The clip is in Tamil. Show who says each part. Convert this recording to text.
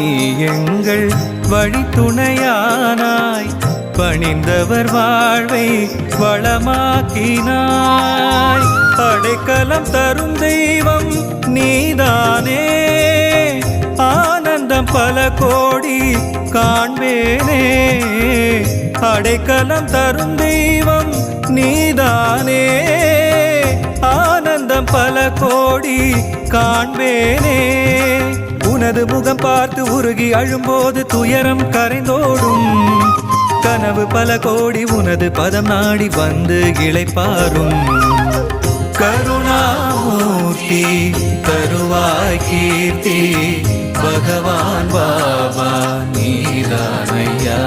Speaker 1: நீ எங்கள் வழித்துணையானாய் பணிந்தவர் வாழ்வை வளமாக்கினாய் அடைக்கலம் தரும் தெய்வம் நீதானே ஆனந்தம் பல கோடி காண்பேனே அடைக்கலம் தரும் தெய்வம் நீதானே ஆனந்தம் பல கோடி காண்பேனே உனது முகம் பார்த்து உருகி அழும்போது துயரம் கரைந்தோடும் கனவு பல கோடி உனது பதம் நாடி வந்து இளைப்பாரும் கருணாமூர்த்தி தருவாய் கீர்த்தி பகவான் பாபா நீதானையா